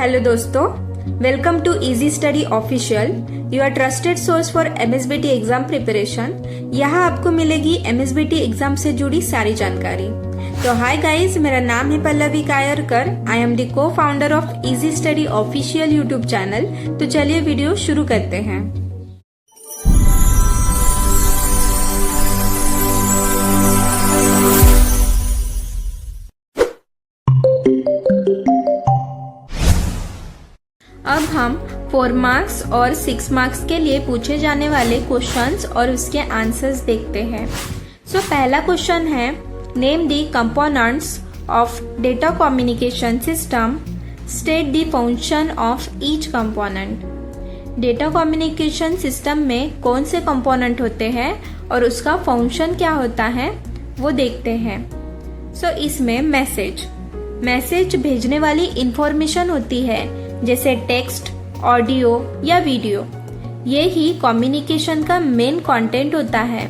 Hello दोस्तों, welcome to easy study official, your trusted source for MSBT exam preparation. यहाँ आपको मिलेगी MSBT exam से जुड़ी सारी जानकारी। तो हाय गाइस, मेरा नाम है पल्लवी कायरकर। आई एम द को founder of easy study official YouTube channel. तो चलिए वीडियो शुरू करते हैं। अब हम 4 मार्क्स और 6 मार्क्स के लिए पूछे जाने वाले क्वेश्चंस और उसके आंसर्स देखते हैं। सो पहला क्वेश्चन है, name the components of data communication system, state the function of each component. Data communication system में कौन से कंपोनेंट होते हैं और उसका फंक्शन क्या होता है वो देखते हैं। सो इसमें मैसेज भेजने वाली इंफॉर्मेशन होती है, जैसे टेक्स्ट, ऑडियो या वीडियो। ये ही कम्युनिकेशन का मेन कंटेंट होता है।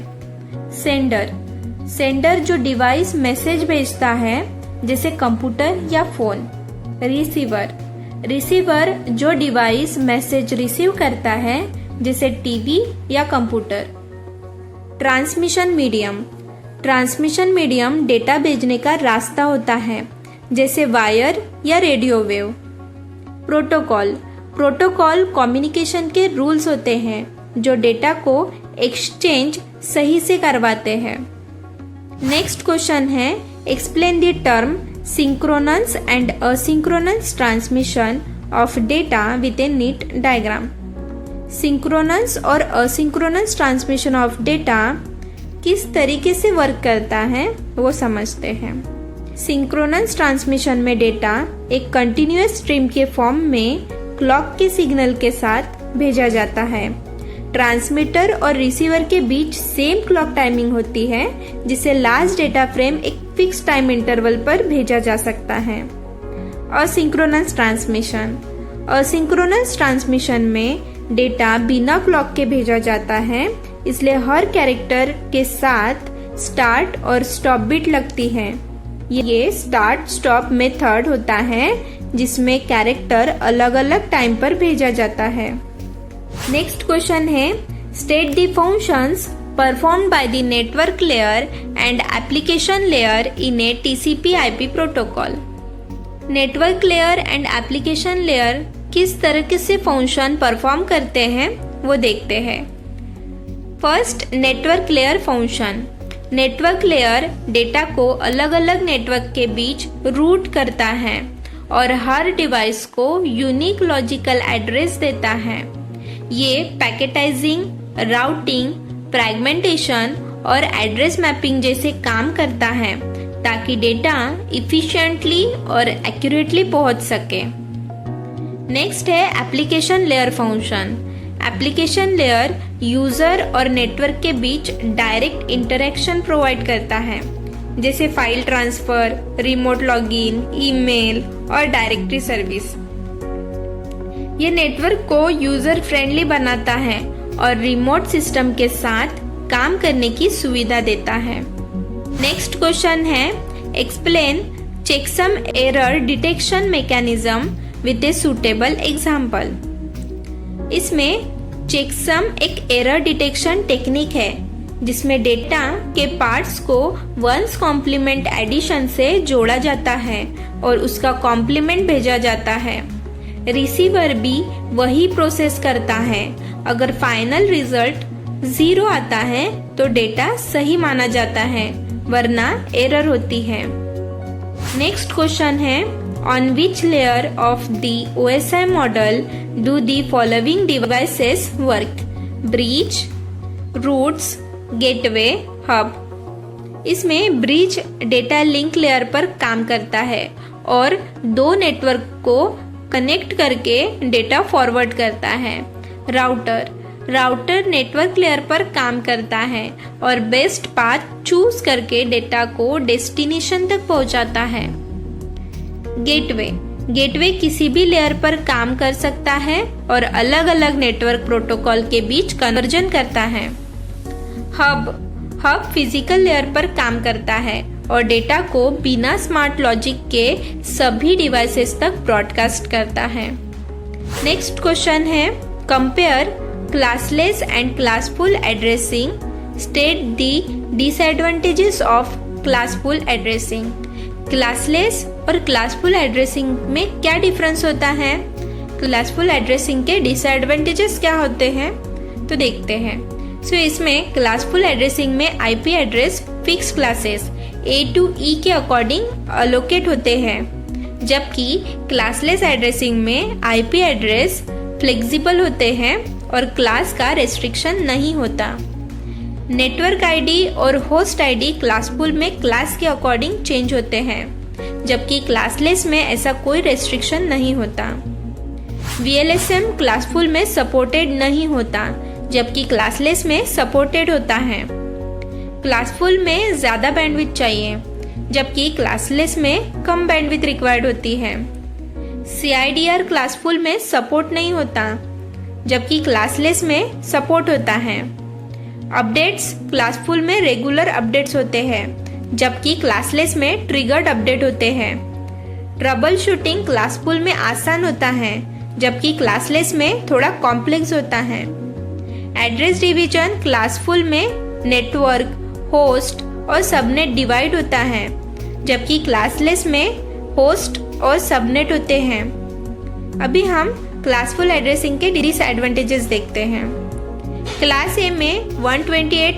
सेंडर जो डिवाइस मैसेज भेजता है, जैसे कंप्यूटर या फोन। रिसीवर जो डिवाइस मैसेज रिसीव करता है, जैसे टीवी या कंप्यूटर। ट्रांसमिशन मीडियम डेटा भेजने का रास्ता होता है, जैसे वायर या रेडियो वेव। प्रोटोकॉल कम्युनिकेशन के रूल्स होते हैं जो डेटा को एक्सचेंज सही से करवाते हैं। नेक्स्ट क्वेश्चन है, explain the term synchronous and asynchronous transmission of data with A NEET diagram. Synchronous और असिंक्रोनस ट्रांसमिशन ऑफ डेटा किस तरीके से वर्क करता है वो समझते हैं। सिंक्रोनस ट्रांसमिशन में डेटा एक कंटिन्यूअस स्ट्रीम के फॉर्म में क्लॉक के सिग्नल के साथ भेजा जाता है। ट्रांसमीटर और रिसीवर के बीच सेम क्लॉक टाइमिंग होती है, जिससे लास्ट डेटा फ्रेम एक फिक्स टाइम इंटरवल पर भेजा जा सकता है। असिंक्रोनस ट्रांसमिशन में डेटा बिना क्लॉक के भेजा जाता है, इसलिए हर कैरेक्टर के साथ स्टार्ट और स्टॉप बीट लगती है। ये स्टार्ट स्टॉप मेथड होता है, जिसमें कैरेक्टर अलग अलग टाइम पर भेजा जाता है। नेक्स्ट क्वेश्चन है, state the functions performed by the network layer and application layer in A TCP/IP protocol. Network layer and application layer किस तरह से फंक्शन परफॉर्म करते हैं वो देखते हैं। First, network layer function. Network layer data को अलग अलग नेटवर्क के बीच रूट करता है और हर डिवाइस को यूनिक लॉजिकल एड्रेस देता है। ये पैकेटाइजिंग, राउटिंग, फ्रैगमेंटेशन और एड्रेस मैपिंग जैसे काम करता है, ताकि डेटा इफिशिएंटली और एक्यूरेटली पहुंच सके। नेक्स्ट है application layer function. Application layer user और नेटवर्क के बीच डायरेक्ट इंटरेक्शन प्रोवाइड करता है, जैसे file transfer, remote login, email और डायरेक्टरी सर्विस। ये नेटवर्क को यूजर फ्रेंडली बनाता है और रिमोट सिस्टम के साथ काम करने की सुविधा देता है। नेक्स्ट क्वेश्चन है, explain checksum error detection mechanism with a suitable example. इसमें चेकसम एक एरर डिटेक्शन टेक्निक है, जिसमें डेटा के पार्ट्स को वंस कॉम्प्लीमेंट एडिशन से जोड़ा जाता है और उसका कॉम्प्लीमेंट भेजा जाता है। रिसीवर भी वही प्रोसेस करता है। अगर फाइनल रिजल्ट 0 आता है तो डेटा सही माना जाता है, वरना एरर होती है। नेक्स्ट क्वेश्चन है, on which layer of the OSI model do the following devices work? Bridge, routes, gateway, hub। इसमें ब्रिज डेटा लिंक लेयर पर काम करता है और 2 नेटवर्क को कनेक्ट करके डेटा फॉरवर्ड करता है। राउटर नेटवर्क लेयर पर काम करता है और बेस्ट पाथ चूज करके डेटा को डेस्टिनेशन तक पहुंचाता है। गेटवे किसी भी लेयर पर काम कर सकता है और अलग अलग नेटवर्क प्रोटोकॉल के बीच कन्वर्जन करता है। हब फिजिकल लेयर पर काम करता है और डेटा को बिना स्मार्ट लॉजिक के सभी डिवाइसेस तक ब्रॉडकास्ट करता है। नेक्स्ट क्वेश्चन है, compare classless and classful addressing, state the disadvantages of classful addressing. Classless और क्लासफुल एड्रेसिंग में क्या डिफरेंस होता है? क्लासफुल एड्रेसिंग के डिसएडवांटेजेस क्या होते हैं, तो देखते हैं। इसमें क्लासफुल एड्रेसिंग में IP address fix classes A to E के अकॉर्डिंग अलोकेट होते हैं, जबकि क्लासलेस एड्रेसिंग में आईपी एड्रेस फ्लेक्सिबल होते हैं और क्लास का रेस्ट्रिक्शन नहीं होता। नेटवर्क आईडी और होस्ट आईडी क्लासफुल में क्लास के अकॉर्डिंग चेंज होते हैं, जबकि क्लासलेस में ऐसा कोई रेस्ट्रिक्शन नहीं होता। VLSM क्लासफुल में सपोर्टेड नहीं होता, जबकि क्लासलेस में सपोर्टेड होता है। क्लासफुल में ज़्यादा बैंडविड्थ चाहिए, जबकि क्लासलेस में कम बैंडविड्थ रिक्वायर्ड होती है। CIDR क्लासफुल में सपोर्ट नहीं होता, जबकि क्लासलेस में सपोर्ट होता है। अपडेट्स क्लासफुल में रेगुलर अपडेट्स होते हैं, जबकि क्लासलेस में ट्रिगर्ड अपडेट होते हैं। ट्रबल शूटिंग क्लासफुल में आसान होता है, जबकि क्लासलेस में थोड़ा कॉम्प्लेक्स होता है। एड्रेस डिवीजन क्लासफुल में नेटवर्क, होस्ट और सबनेट डिवाइड होता है, जबकि क्लासलेस में होस्ट और सबनेट होते हैं। अभी हम क्लासफुल एड्रेसिंग के डिसएडवांटेजेस देखते हैं। क्लास ए में 128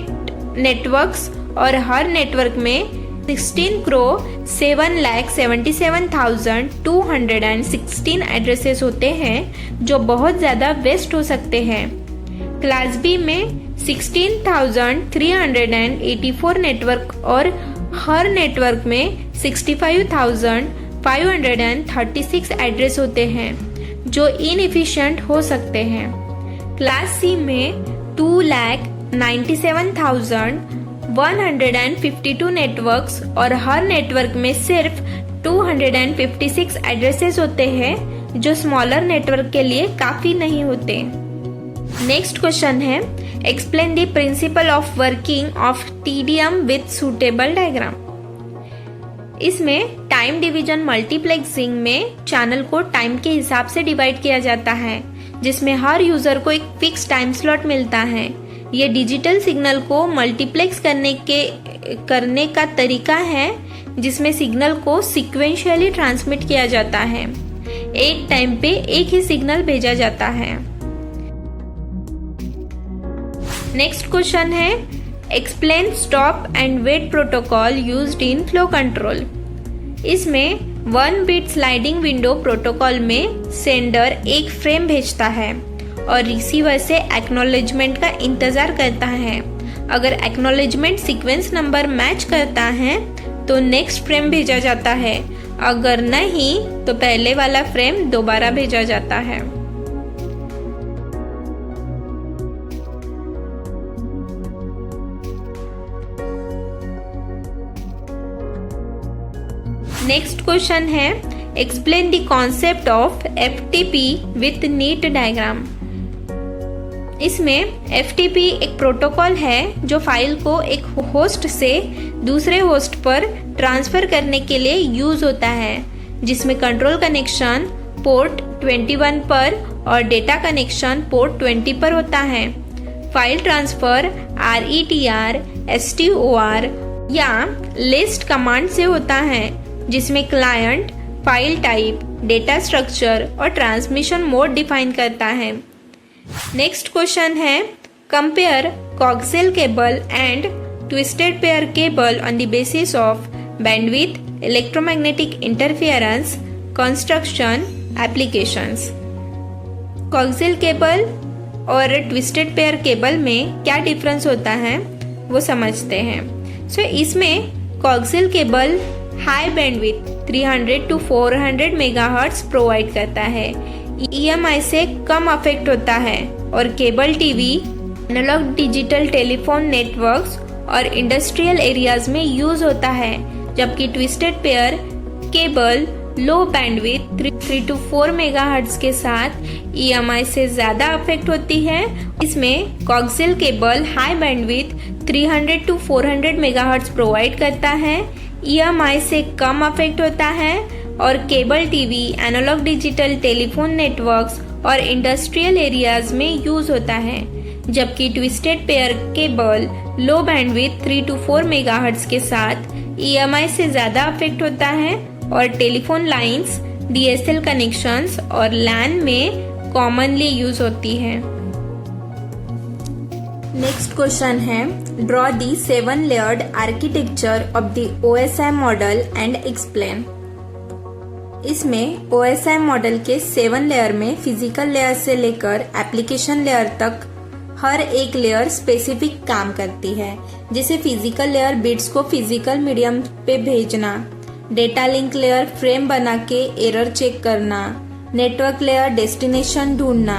नेटवर्क्स और हर नेटवर्क में 16,777,216 एड्रेसेस होते हैं, जो बहुत ज़्यादा वेस्ट हो सकते हैं। क्लास बी में 16,384 नेटवर्क और हर नेटवर्क में 65,536 एड्रेस होते हैं, जो इनएफिशिएंट हो सकते हैं। क्लास सी में 2,97,152 नेटवर्क्स और हर नेटवर्क में सिर्फ 256 एड्रेसेस होते हैं, जो स्मॉलर नेटवर्क के लिए काफ़ी नहीं होते। नेक्स्ट क्वेश्चन है, explain the principle of working of TDM with suitable diagram. इसमें टाइम डिवीजन मल्टीप्लेक्सिंग में चैनल को टाइम के हिसाब से डिवाइड किया जाता है, जिसमें हर यूजर को एक फिक्स टाइम स्लॉट मिलता है। ये डिजिटल सिग्नल को मल्टीप्लेक्स करने का तरीका है, जिसमें सिग्नल को सिक्वेंशियली ट्रांसमिट किया जाता है। एक टाइम पे एक ही सिग्नल भेजा जाता है। नेक्स्ट क्वेश्चन है, explain stop and wait protocol used in flow control. इसमें 1 बिट स्लाइडिंग विंडो प्रोटोकॉल में सेंडर एक फ्रेम भेजता है और रिसीवर से एक्नॉलेजमेंट का इंतजार करता है। अगर एक्नॉलेजमेंट सीक्वेंस नंबर मैच करता है तो नेक्स्ट फ्रेम भेजा जाता है, अगर नहीं तो पहले वाला फ्रेम दोबारा भेजा जाता है। नेक्स्ट क्वेश्चन है, explain the concept of FTP with NEET diagram. इसमें FTP एक प्रोटोकॉल है जो फाइल को एक होस्ट से दूसरे होस्ट पर ट्रांसफर करने के लिए यूज होता है, जिसमें कंट्रोल कनेक्शन पोर्ट 21 पर और डेटा कनेक्शन पोर्ट 20 पर होता है। फाइल ट्रांसफर RETR, STOR या लिस्ट कमांड से होता है, जिसमें client file type, data structure और ट्रांसमिशन मोड डिफाइन करता है। नेक्स्ट क्वेश्चन है, compare coaxial cable and twisted pair cable on the basis of bandwidth, electromagnetic interference, construction, applications. Coaxial cable और ट्विस्टेड पेयर केबल में क्या difference होता है वो समझते हैं। इसमें coaxial cable high bandwidth 300 to 400 megahertz provide करता है, EMI से कम अफेक्ट होता है और cable TV, analogue digital telephone networks और इंडस्ट्रियल एरियाज में यूज होता है, जबकि twisted pair cable low bandwidth 3 to 4 megahertz के साथ EMI से ज़्यादा अफेक्ट होती है। इसमें coaxial cable high bandwidth 300 to 400 megahertz provide करता है, EMI से कम अफेक्ट होता है और cable TV, analogue digital telephone networks और इंडस्ट्रियल एरियाज में यूज होता है, जबकि twisted pair cable low bandwidth 3 to 4 megahertz के साथ EMI से ज़्यादा अफेक्ट होता है और टेलीफोन लाइंस, DSL कनेक्शंस और LAN में कॉमनली यूज होती है। नेक्स्ट क्वेश्चन है, draw the 7 layered architecture of the OSI model and explain. इसमें OSI मॉडल के 7 लेयर में फिजिकल लेयर से लेकर एप्लीकेशन लेयर तक हर एक लेयर स्पेसिफिक काम करती है। जैसे फिजिकल लेयर बिट्स को फिजिकल मीडियम पे भेजना, डेटा लिंक लेयर फ्रेम बना के एरर चेक करना, नेटवर्क लेयर डेस्टिनेशन ढूंढना,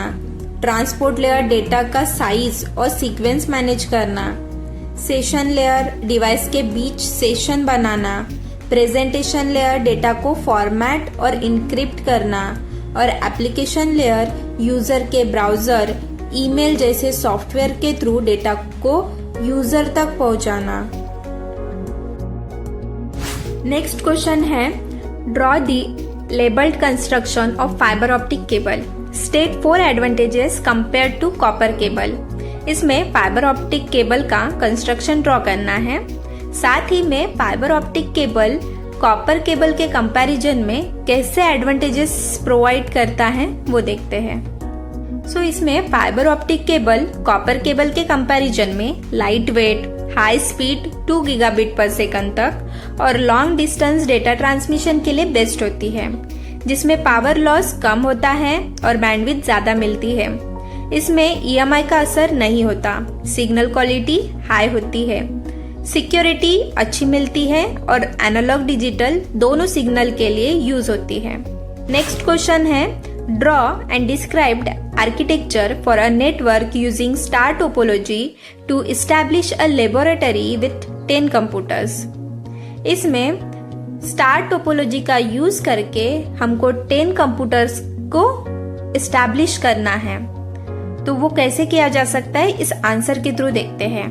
ट्रांसपोर्ट लेयर डेटा का साइज और सीक्वेंस मैनेज करना, सेशन लेयर डिवाइस के बीच सेशन बनाना, प्रेजेंटेशन लेयर डेटा को फॉर्मेट और इनक्रिप्ट करना और एप्लीकेशन लेयर यूजर के ब्राउजर, ईमेल जैसे सॉफ्टवेयर के थ्रू डेटा को यूजर तक पहुंचाना। नेक्स्ट क्वेश्चन है, draw the labelled construction of fibre optic cable, state 4 advantages compare to copper cable. इसमें फाइबर ऑप्टिक केबल का कंस्ट्रक्शन ड्रॉ करना है, साथ ही में fibre optic cable copper cable के कंपैरिजन में कैसे एडवांटेजेस प्रोवाइड करता है वो देखते हैं। इसमें fibre optic cable copper cable के कंपैरिजन में light weight, high speed 2 gigabit पर सेकंड तक और लॉन्ग डिस्टेंस डेटा ट्रांसमिशन के लिए बेस्ट होती है, जिसमें पावर लॉस कम होता है और बैंडविड्थ ज्यादा मिलती है। इसमें EMI का असर नहीं होता, सिग्नल क्वालिटी हाई होती है, सिक्योरिटी अच्छी मिलती है और एनालॉग डिजिटल दोनों सिग्नल के लिए यूज होती है। नेक्स्ट क्वेश्चन है, draw and described architecture for a network using star topology to establish a laboratory with 10 computers. इसमें स्टार टोपोलॉजी का यूज करके हमको 10 कंप्यूटर्स को एस्टैब्लिश करना है, तो वो कैसे किया जा सकता है इस आंसर के थ्रू देखते हैं।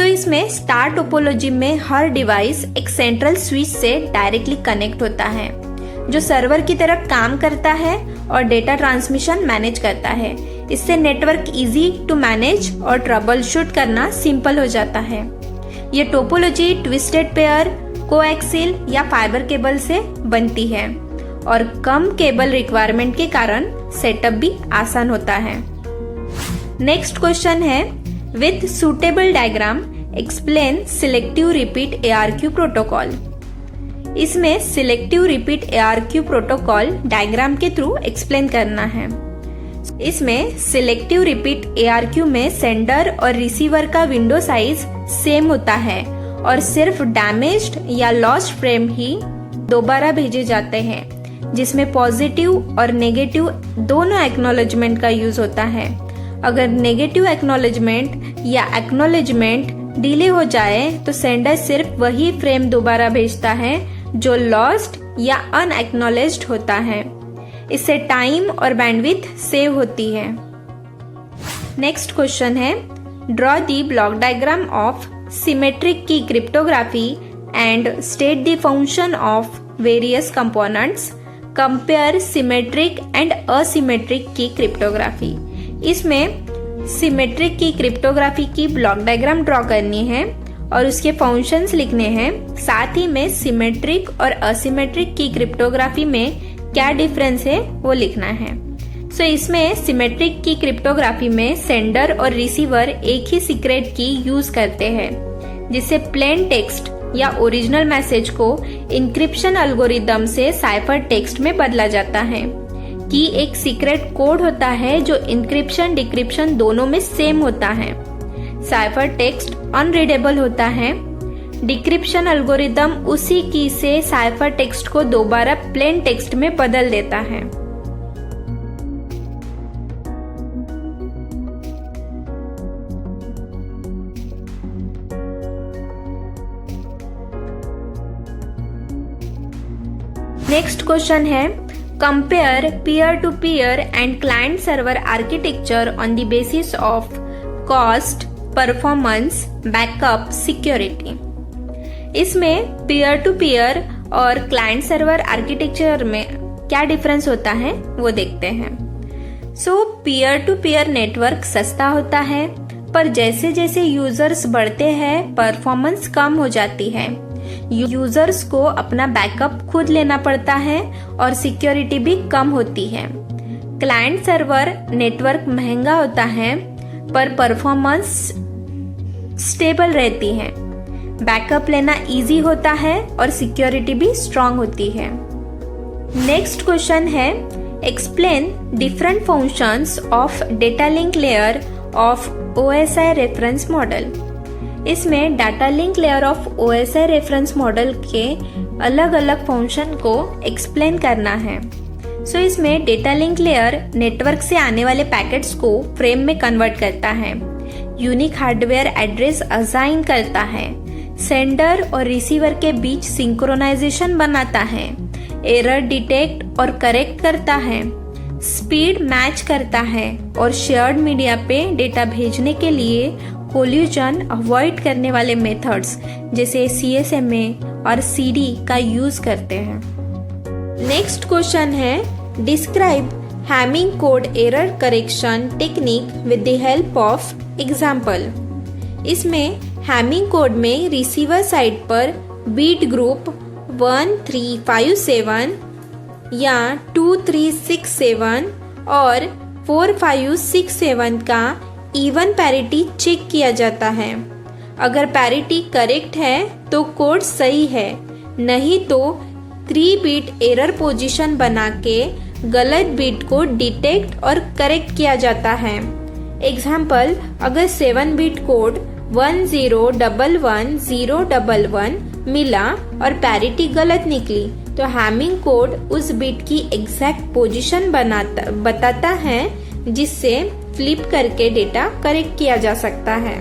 इसमें स्टार टोपोलॉजी में हर डिवाइस एक सेंट्रल स्विच से डायरेक्टली कनेक्ट होता है, जो सर्वर की तरह काम करता है और डेटा ट्रांसमिशन मैनेज करता है। इससे नेटवर्क इजी टू मैनेज और ट्रबल शूट करना सिंपल हो जाता है। ये टोपोलॉजी ट्विस्टेड पेयर, कोएक्सिल या फाइबर केबल से बनती है और कम केबल रिक्वायरमेंट के कारण सेटअप भी आसान होता है। नेक्स्ट क्वेश्चन है, with suitable diagram explain selective repeat ARQ protocol. इसमें selective repeat ARQ protocol diagram के थ्रू एक्सप्लेन करना है। इसमें सिलेक्टिव रिपीट ARQ में सेंडर और रिसीवर का विंडो साइज सेम होता है और सिर्फ डैमेज्ड या लॉस्ट फ्रेम ही दोबारा भेजे जाते हैं, जिसमें पॉजिटिव और नेगेटिव दोनों एक्नॉलेजमेंट का यूज होता है। अगर नेगेटिव एक्नॉलेजमेंट या एक्नॉलेजमेंट डिले हो जाए तो सेंडर सिर्फ वही फ्रेम दोबारा भेजता है जो लॉस्ट या अनएक्नॉलेज्ड होता है। इससे टाइम और बैंडविड्थ सेव होती है। नेक्स्ट क्वेश्चन है, draw the block diagram of symmetric की cryptography and state the function of various components, compare symmetric and asymmetric की क्रिप्टोग्राफी। इसमें सिमेट्रिक की क्रिप्टोग्राफी की ब्लॉक डायग्राम ड्रॉ करनी है और उसके फंक्शंस लिखने हैं, साथ ही में सिमेट्रिक और असिमेट्रिक की क्रिप्टोग्राफी में क्या डिफरेंस है वो लिखना है। इसमें सिमेट्रिक की क्रिप्टोग्राफी में सेंडर और रिसीवर एक ही सीक्रेट की यूज करते हैं, जिससे प्लेन टेक्स्ट या ओरिजिनल मैसेज को इंक्रिप्शन एल्गोरिदम से साइफर टेक्स्ट में बदला जाता है। की एक सीक्रेट कोड होता है जो इंक्रिप्शन डिक्रिप्शन दोनों में सेम होता है। साइफर टेक्स्ट अनरीडेबल होता है। डिक्रिप्शन एल्गोरिदम उसी की से साइफर टेक्स्ट को दोबारा प्लेन टेक्स्ट में बदल देता है। नेक्स्ट क्वेश्चन है, compare peer to peer and client server architecture on the basis of cost, performance, backup, security. इसमें पीयर टू पीयर और क्लाइंट सर्वर आर्किटेक्चर में क्या डिफरेंस होता है वो देखते हैं। पीयर टू पीयर नेटवर्क सस्ता होता है, पर जैसे जैसे यूजर्स बढ़ते हैं परफॉर्मेंस कम हो जाती है। यूजर्स को अपना बैकअप खुद लेना पड़ता है और सिक्योरिटी भी कम होती है। क्लाइंट सर्वर नेटवर्क महंगा होता है, पर परफॉर्मेंस स्टेबल रहती है। बैकअप लेना इजी होता है और सिक्योरिटी भी स्ट्रांग होती है। नेक्स्ट क्वेश्चन है, explain different functions of data link layer of OSI reference model. इसमें data link layer of OSI reference model के अलग अलग फंक्शन को एक्सप्लेन करना है। इसमें डेटा लिंक लेयर नेटवर्क से आने वाले पैकेट्स को फ्रेम में कन्वर्ट करता है, यूनिक हार्डवेयर एड्रेस असाइन करता है, सेंडर और रिसीवर के बीच सिंक्रोनाइजेशन बनाता है, एरर डिटेक्ट और करेक्ट करता है, स्पीड मैच करता है और शेयर्ड मीडिया पे डेटा भेजने के लिए कोल्यूजन अवॉइड करने वाले मेथड्स जैसे CSMA और CD का यूज करते हैं। नेक्स्ट क्वेश्चन है, describe Hamming code error correction technique with the help of example. इसमें हैमिंग कोड में रिसीवर साइड पर बीट ग्रुप 1357 या 2367 और 4567 का इवन पैरिटी चेक किया जाता है। अगर पैरिटी करेक्ट है तो कोड सही है, नहीं तो 3 बिट एरर पोजीशन बना के गलत बिट को डिटेक्ट और करेक्ट किया जाता है। एग्जाम्पल, अगर 7 बिट कोड 10111011 मिला और पैरिटी गलत निकली तो हैमिंग कोड उस बिट की एग्जैक्ट पोजीशन बताता है, जिससे फ्लिप करके डेटा करेक्ट किया जा सकता है।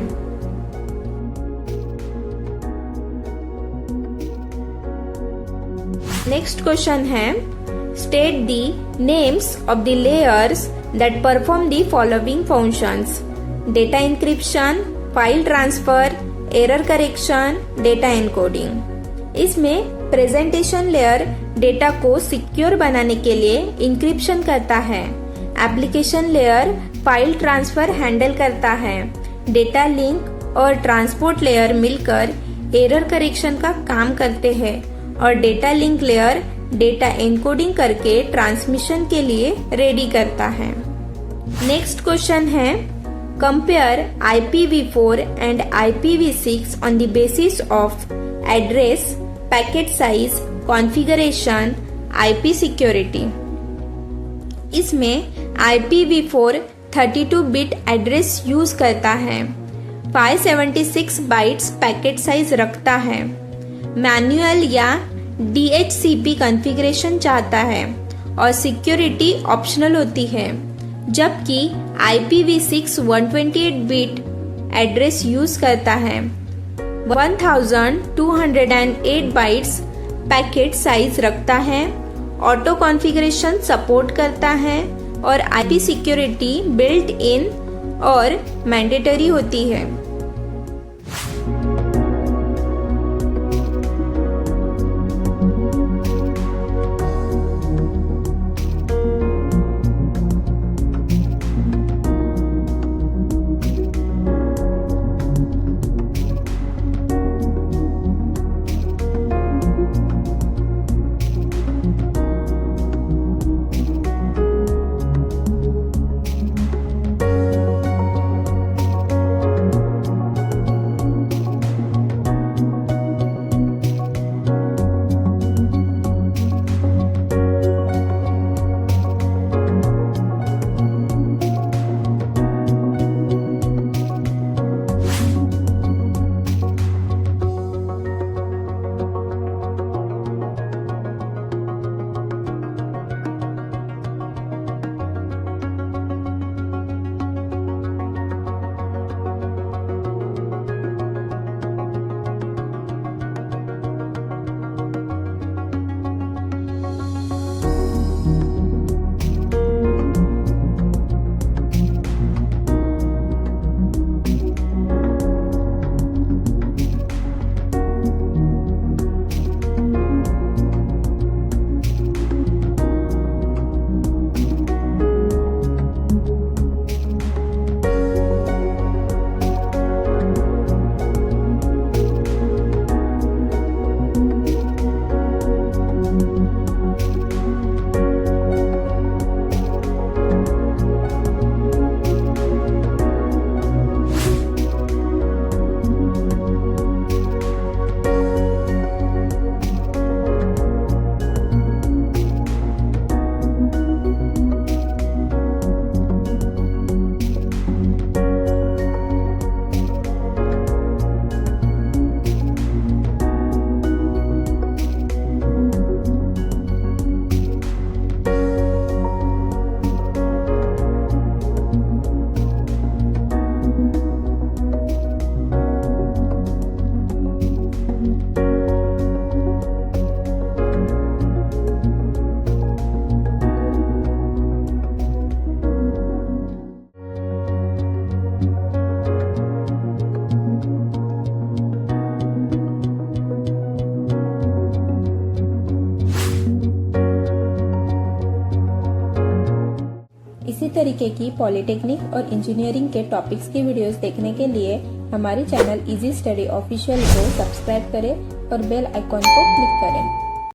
नेक्स्ट क्वेश्चन है, state the names of the layers that perform the following functions: data encryption, file transfer, error correction, data encoding. इसमें प्रेजेंटेशन लेयर डेटा को सिक्योर बनाने के लिए इंक्रिप्शन करता है। Application layer file transfer handle करता है। डेटा लिंक और ट्रांसपोर्ट लेयर मिलकर एरर करेक्शन का काम करते हैं और data link layer data encoding करके ट्रांसमिशन के लिए रेडी करता है। नेक्स्ट क्वेश्चन है, compare IPv4 and IPv6 on the basis of address, packet size, configuration, IP security। इसमें IPv4 32 बिट एड्रेस यूज करता है, 576 बाइट्स पैकेट साइज रखता है, मैनुअल या DHCP कॉन्फ़िगरेशन चाहता है और सिक्योरिटी ऑप्शनल होती है, जबकि IPv6 128 बिट एड्रेस यूज करता है, 1208 बाइट्स पैकेट साइज रखता है, ऑटो कॉन्फ़िगरेशन सपोर्ट करता है और IP सिक्योरिटी बिल्ट इन और मैंडेटरी होती है। तरीके की पॉलिटेक्निक और इंजीनियरिंग के टॉपिक्स की वीडियोस देखने के लिए हमारे चैनल इजी स्टडी ऑफिशियल को सब्सक्राइब करें और बेल आइकॉन को क्लिक करें।